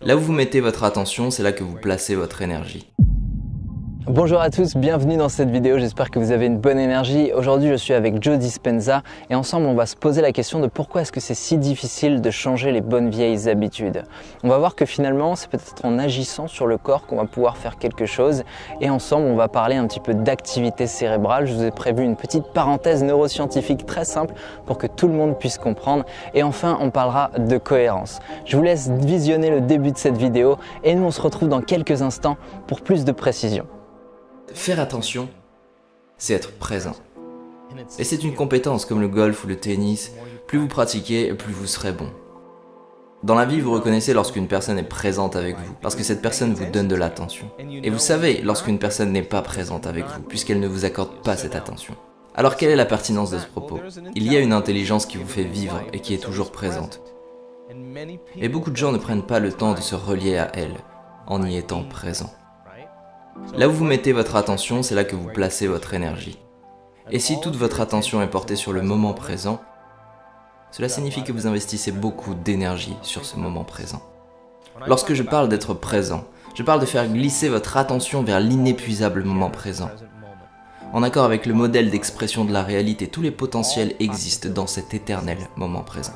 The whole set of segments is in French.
Là où vous mettez votre attention, c'est là que vous placez votre énergie. Bonjour à tous, bienvenue dans cette vidéo, j'espère que vous avez une bonne énergie. Aujourd'hui je suis avec Joe Dispenza et ensemble on va se poser la question de pourquoi est-ce que c'est si difficile de changer les bonnes vieilles habitudes. On va voir que finalement c'est peut-être en agissant sur le corps qu'on va pouvoir faire quelque chose et ensemble on va parler un petit peu d'activité cérébrale. Je vous ai prévu une petite parenthèse neuroscientifique très simple pour que tout le monde puisse comprendre et enfin on parlera de cohérence. Je vous laisse visionner le début de cette vidéo et nous on se retrouve dans quelques instants pour plus de précision. Faire attention, c'est être présent. Et c'est une compétence comme le golf ou le tennis, plus vous pratiquez, plus vous serez bon. Dans la vie, vous reconnaissez lorsqu'une personne est présente avec vous, parce que cette personne vous donne de l'attention. Et vous savez lorsqu'une personne n'est pas présente avec vous, puisqu'elle ne vous accorde pas cette attention. Alors quelle est la pertinence de ce propos? Il y a une intelligence qui vous fait vivre et qui est toujours présente. Et beaucoup de gens ne prennent pas le temps de se relier à elle, en y étant présent. Là où vous mettez votre attention, c'est là que vous placez votre énergie. Et si toute votre attention est portée sur le moment présent, cela signifie que vous investissez beaucoup d'énergie sur ce moment présent. Lorsque je parle d'être présent, je parle de faire glisser votre attention vers l'inépuisable moment présent. En accord avec le modèle d'expression de la réalité, tous les potentiels existent dans cet éternel moment présent.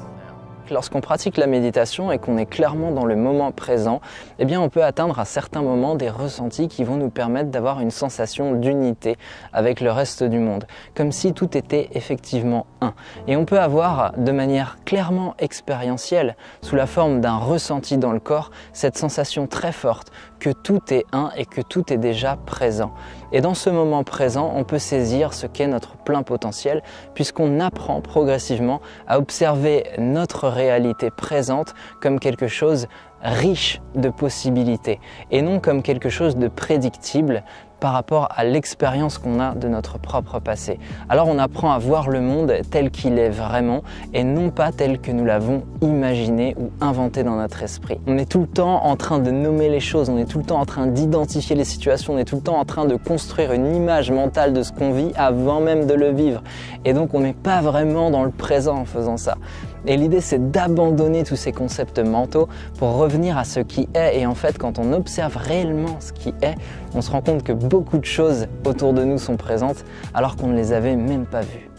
Lorsqu'on pratique la méditation et qu'on est clairement dans le moment présent, eh bien on peut atteindre à certains moments des ressentis qui vont nous permettre d'avoir une sensation d'unité avec le reste du monde, comme si tout était effectivement un. Et on peut avoir de manière clairement expérientielle, sous la forme d'un ressenti dans le corps, cette sensation très forte que tout est un et que tout est déjà présent. Et dans ce moment présent, on peut saisir ce qu'est notre plein potentiel puisqu'on apprend progressivement à observer notre réalité présente comme quelque chose riche de possibilités et non comme quelque chose de prédictible par rapport à l'expérience qu'on a de notre propre passé. Alors on apprend à voir le monde tel qu'il est vraiment et non pas tel que nous l'avons imaginé ou inventé dans notre esprit. On est tout le temps en train de nommer les choses, on est tout le temps en train d'identifier les situations, on est tout le temps en train de construire une image mentale de ce qu'on vit avant même de le vivre. Et donc on n'est pas vraiment dans le présent en faisant ça. Et l'idée c'est d'abandonner tous ces concepts mentaux pour revenir à ce qui est. Et en fait quand on observe réellement ce qui est, on se rend compte que beaucoup de choses autour de nous sont présentes alors qu'on ne les avait même pas vues.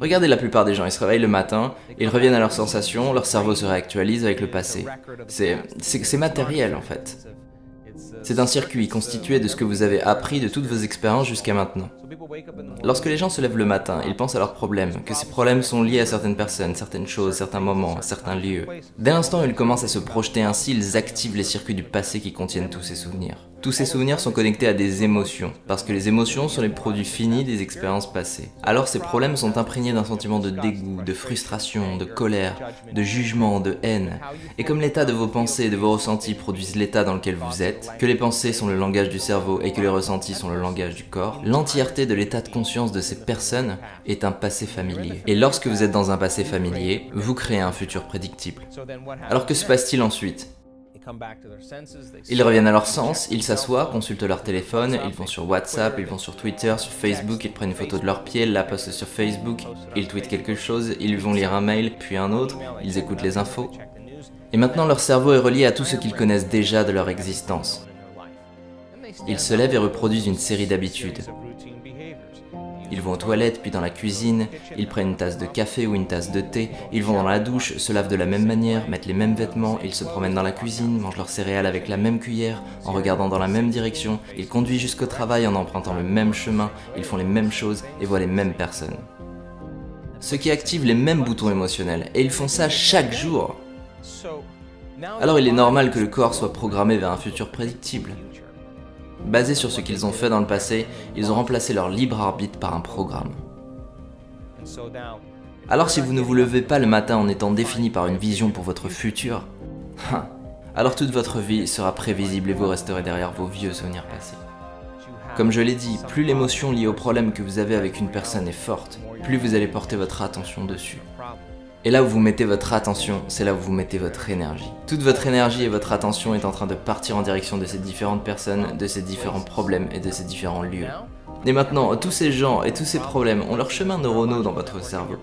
Regardez la plupart des gens, ils se réveillent le matin, ils reviennent à leurs sensations, leur cerveau se réactualise avec le passé. C'est matériel en fait. C'est un circuit constitué de ce que vous avez appris de toutes vos expériences jusqu'à maintenant. Lorsque les gens se lèvent le matin, ils pensent à leurs problèmes, que ces problèmes sont liés à certaines personnes, certaines choses, certains moments, certains lieux. Dès l'instant où ils commencent à se projeter ainsi, ils activent les circuits du passé qui contiennent tous ces souvenirs. Tous ces souvenirs sont connectés à des émotions, parce que les émotions sont les produits finis des expériences passées. Alors ces problèmes sont imprégnés d'un sentiment de dégoût, de frustration, de colère, de jugement, de haine. Et comme l'état de vos pensées et de vos ressentis produisent l'état dans lequel vous êtes, que les pensées sont le langage du cerveau et que les ressentis sont le langage du corps, l'entièreté de l'état de conscience de ces personnes est un passé familier. Et lorsque vous êtes dans un passé familier, vous créez un futur prédictible. Alors que se passe-t-il ensuite ? Ils reviennent à leur sens, ils s'assoient, consultent leur téléphone, ils vont sur WhatsApp, ils vont sur Twitter, sur Facebook, ils prennent une photo de leurs pieds, la postent sur Facebook, ils tweetent quelque chose, ils vont lire un mail, puis un autre, ils écoutent les infos. Et maintenant leur cerveau est relié à tout ce qu'ils connaissent déjà de leur existence. Ils se lèvent et reproduisent une série d'habitudes. Ils vont aux toilettes, puis dans la cuisine, ils prennent une tasse de café ou une tasse de thé, ils vont dans la douche, se lavent de la même manière, mettent les mêmes vêtements, ils se promènent dans la cuisine, mangent leurs céréales avec la même cuillère, en regardant dans la même direction, ils conduisent jusqu'au travail en empruntant le même chemin, ils font les mêmes choses et voient les mêmes personnes. Ce qui active les mêmes boutons émotionnels, et ils font ça chaque jour. Alors il est normal que le corps soit programmé vers un futur prédictible. Basé sur ce qu'ils ont fait dans le passé, ils ont remplacé leur libre arbitre par un programme. Alors si vous ne vous levez pas le matin en étant défini par une vision pour votre futur, alors toute votre vie sera prévisible et vous resterez derrière vos vieux souvenirs passés. Comme je l'ai dit, plus l'émotion liée au problème que vous avez avec une personne est forte, plus vous allez porter votre attention dessus. Et là où vous mettez votre attention, c'est là où vous mettez votre énergie. Toute votre énergie et votre attention est en train de partir en direction de ces différentes personnes, de ces différents problèmes et de ces différents lieux. Et maintenant, tous ces gens et tous ces problèmes ont leurs chemins neuronaux dans votre cerveau.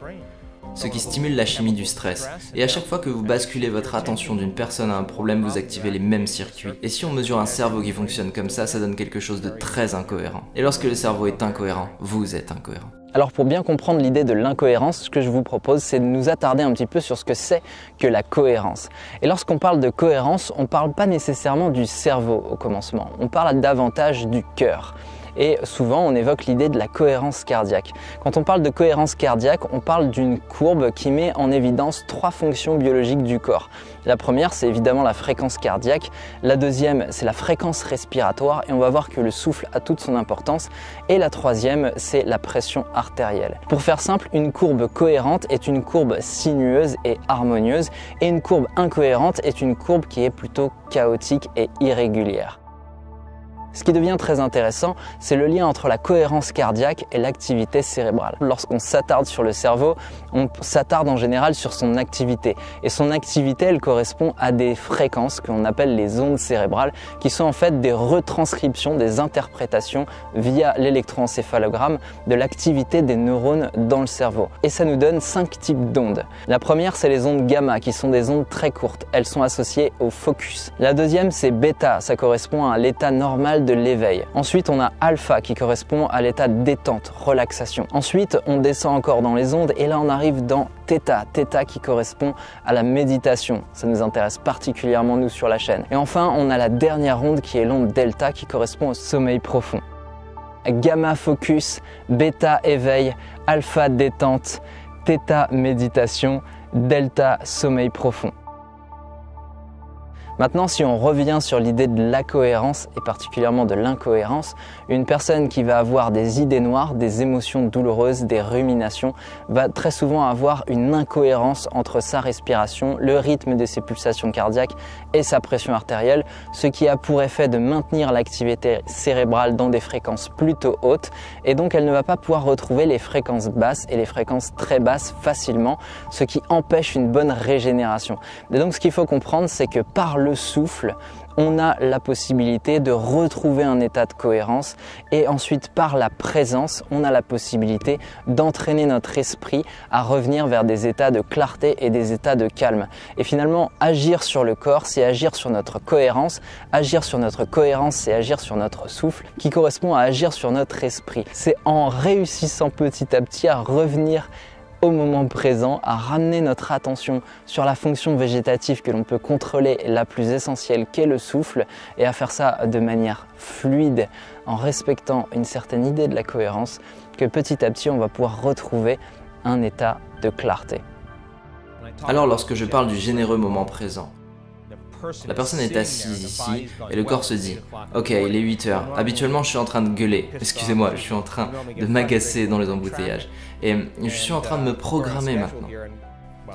ce qui stimule la chimie du stress. Et à chaque fois que vous basculez votre attention d'une personne à un problème, vous activez les mêmes circuits. Et si on mesure un cerveau qui fonctionne comme ça donne quelque chose de très incohérent. Et lorsque le cerveau est incohérent, vous êtes incohérent. Alors pour bien comprendre l'idée de l'incohérence, ce que je vous propose, c'est de nous attarder un petit peu sur ce que c'est que la cohérence. Et lorsqu'on parle de cohérence, on ne parle pas nécessairement du cerveau au commencement, on parle davantage du cœur. Et souvent, on évoque l'idée de la cohérence cardiaque. Quand on parle de cohérence cardiaque, on parle d'une courbe qui met en évidence 3 fonctions biologiques du corps. La première, c'est évidemment la fréquence cardiaque. La deuxième, c'est la fréquence respiratoire. Et on va voir que le souffle a toute son importance. Et la troisième, c'est la pression artérielle. Pour faire simple, une courbe cohérente est une courbe sinueuse et harmonieuse. Et une courbe incohérente est une courbe qui est plutôt chaotique et irrégulière. Ce qui devient très intéressant, c'est le lien entre la cohérence cardiaque et l'activité cérébrale. Lorsqu'on s'attarde sur le cerveau, on s'attarde en général sur son activité. Et son activité, elle correspond à des fréquences qu'on appelle les ondes cérébrales, qui sont en fait des retranscriptions, des interprétations via l'électroencéphalogramme de l'activité des neurones dans le cerveau. Et ça nous donne 5 types d'ondes. La première, c'est les ondes gamma, qui sont des ondes très courtes. Elles sont associées au focus. La deuxième, c'est bêta, ça correspond à l'état normal de l'éveil. Ensuite, on a alpha qui correspond à l'état de détente, relaxation. Ensuite, on descend encore dans les ondes et là, on arrive dans theta, theta qui correspond à la méditation. Ça nous intéresse particulièrement nous sur la chaîne. Et enfin, on a la dernière onde qui est l'onde delta qui correspond au sommeil profond. Gamma focus, bêta éveil, alpha détente, theta méditation, delta sommeil profond. Maintenant, si on revient sur l'idée de la cohérence et particulièrement de l'incohérence, une personne qui va avoir des idées noires, des émotions douloureuses, des ruminations, va très souvent avoir une incohérence entre sa respiration, le rythme de ses pulsations cardiaques et sa pression artérielle, ce qui a pour effet de maintenir l'activité cérébrale dans des fréquences plutôt hautes et donc elle ne va pas pouvoir retrouver les fréquences basses et les fréquences très basses facilement, ce qui empêche une bonne régénération. Et donc ce qu'il faut comprendre, c'est que par le souffle, on a la possibilité de retrouver un état de cohérence et ensuite par la présence, on a la possibilité d'entraîner notre esprit à revenir vers des états de clarté et des états de calme. Et finalement, agir sur le corps, c'est agir sur notre cohérence. Agir sur notre cohérence, c'est agir sur notre souffle qui correspond à agir sur notre esprit. C'est en réussissant petit à petit à revenir au moment présent, à ramener notre attention sur la fonction végétative que l'on peut contrôler, la plus essentielle qu'est le souffle, et à faire ça de manière fluide, en respectant une certaine idée de la cohérence, que petit à petit on va pouvoir retrouver un état de clarté. Alors lorsque je parle du généreux moment présent, la personne est assise ici et le corps se dit « Ok, il est 8 heures. Habituellement, je suis en train de gueuler. Excusez-moi, je suis en train de m'agacer dans les embouteillages. Et je suis en train de me programmer maintenant.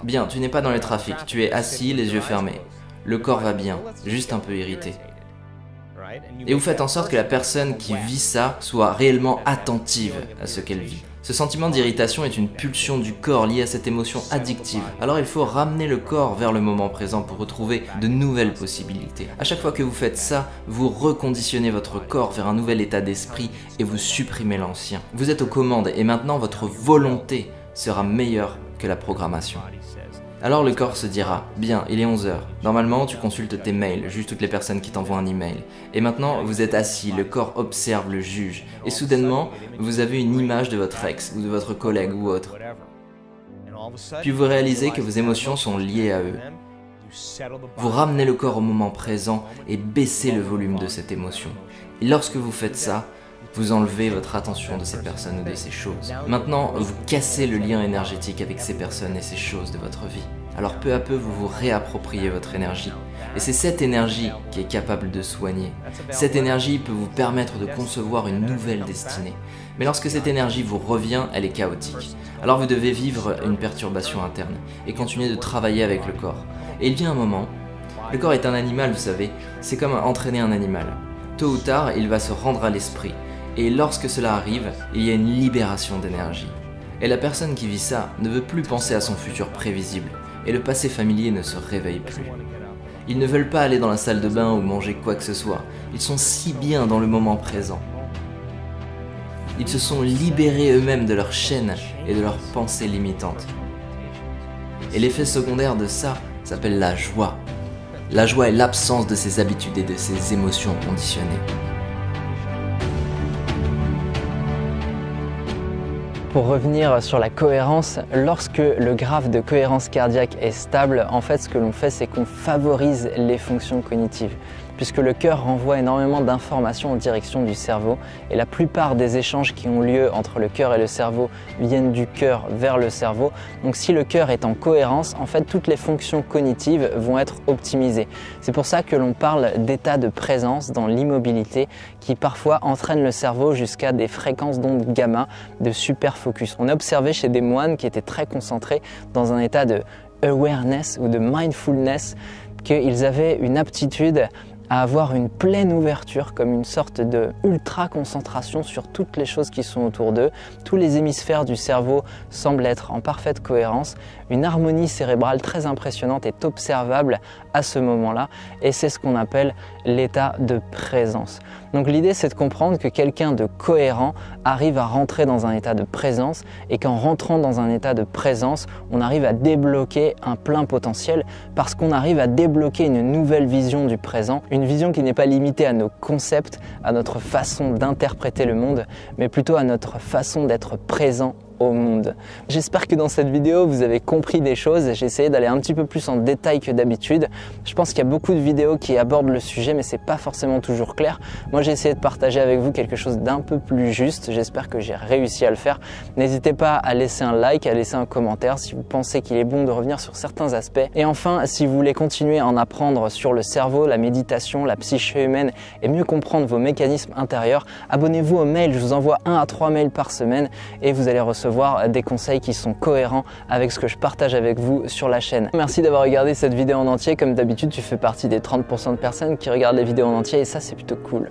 Bien, tu n'es pas dans le trafic. Tu es assis, les yeux fermés. Le corps va bien, juste un peu irrité. Et vous faites en sorte que la personne qui vit ça soit réellement attentive à ce qu'elle vit. Ce sentiment d'irritation est une pulsion du corps liée à cette émotion addictive. Alors il faut ramener le corps vers le moment présent pour retrouver de nouvelles possibilités. À chaque fois que vous faites ça, vous reconditionnez votre corps vers un nouvel état d'esprit et vous supprimez l'ancien. Vous êtes aux commandes et maintenant votre volonté sera meilleure que la programmation. Alors le corps se dira, bien, il est 11 heures. Normalement, tu consultes tes mails, juge toutes les personnes qui t'envoient un email. Et maintenant, vous êtes assis, le corps observe, le juge. Et soudainement, vous avez une image de votre ex, ou de votre collègue, ou autre. Puis vous réalisez que vos émotions sont liées à eux. Vous ramenez le corps au moment présent et baissez le volume de cette émotion. Et lorsque vous faites ça, vous enlevez votre attention de ces personnes ou de ces choses. Maintenant, vous cassez le lien énergétique avec ces personnes et ces choses de votre vie. Alors peu à peu, vous vous réappropriez votre énergie. Et c'est cette énergie qui est capable de soigner. Cette énergie peut vous permettre de concevoir une nouvelle destinée. Mais lorsque cette énergie vous revient, elle est chaotique. Alors vous devez vivre une perturbation interne et continuer de travailler avec le corps. Et il vient un moment, le corps est un animal, vous savez, c'est comme entraîner un animal. Tôt ou tard, il va se rendre à l'esprit. Et lorsque cela arrive, il y a une libération d'énergie. Et la personne qui vit ça ne veut plus penser à son futur prévisible, et le passé familier ne se réveille plus. Ils ne veulent pas aller dans la salle de bain ou manger quoi que ce soit, ils sont si bien dans le moment présent. Ils se sont libérés eux-mêmes de leurs chaînes et de leurs pensées limitantes. Et l'effet secondaire de ça s'appelle la joie. La joie est l'absence de ses habitudes et de ses émotions conditionnées. Pour revenir sur la cohérence, lorsque le graphe de cohérence cardiaque est stable, en fait ce que l'on fait c'est qu'on favorise les fonctions cognitives, puisque le cœur renvoie énormément d'informations en direction du cerveau et la plupart des échanges qui ont lieu entre le cœur et le cerveau viennent du cœur vers le cerveau. Donc si le cœur est en cohérence, en fait toutes les fonctions cognitives vont être optimisées. C'est pour ça que l'on parle d'état de présence dans l'immobilité qui parfois entraîne le cerveau jusqu'à des fréquences d'ondes gamma de super focus. On a observé chez des moines qui étaient très concentrés dans un état de awareness ou de mindfulness qu'ils avaient une aptitude à avoir une pleine ouverture, comme une sorte de ultra concentration sur toutes les choses qui sont autour d'eux. Tous les hémisphères du cerveau semblent être en parfaite cohérence. Une harmonie cérébrale très impressionnante est observable à ce moment-là et c'est ce qu'on appelle l'état de présence. Donc l'idée c'est de comprendre que quelqu'un de cohérent arrive à rentrer dans un état de présence et qu'en rentrant dans un état de présence, on arrive à débloquer un plein potentiel parce qu'on arrive à débloquer une nouvelle vision du présent, une vision qui n'est pas limitée à nos concepts, à notre façon d'interpréter le monde, mais plutôt à notre façon d'être présent au monde. J'espère que dans cette vidéo vous avez compris des choses. J'ai essayé d'aller un petit peu plus en détail que d'habitude. Je pense qu'il y a beaucoup de vidéos qui abordent le sujet mais c'est pas forcément toujours clair. Moi j'ai essayé de partager avec vous quelque chose d'un peu plus juste. J'espère que j'ai réussi à le faire. N'hésitez pas à laisser un like, à laisser un commentaire si vous pensez qu'il est bon de revenir sur certains aspects. Et enfin, si vous voulez continuer à en apprendre sur le cerveau, la méditation, la psyché humaine et mieux comprendre vos mécanismes intérieurs, abonnez-vous au mail. Je vous envoie 1 à 3 mails par semaine et vous allez recevoir des conseils qui sont cohérents avec ce que je partage avec vous sur la chaîne. Merci d'avoir regardé cette vidéo en entier. Comme d'habitude, tu fais partie des 30% de personnes qui regardent les vidéos en entier et ça, c'est plutôt cool.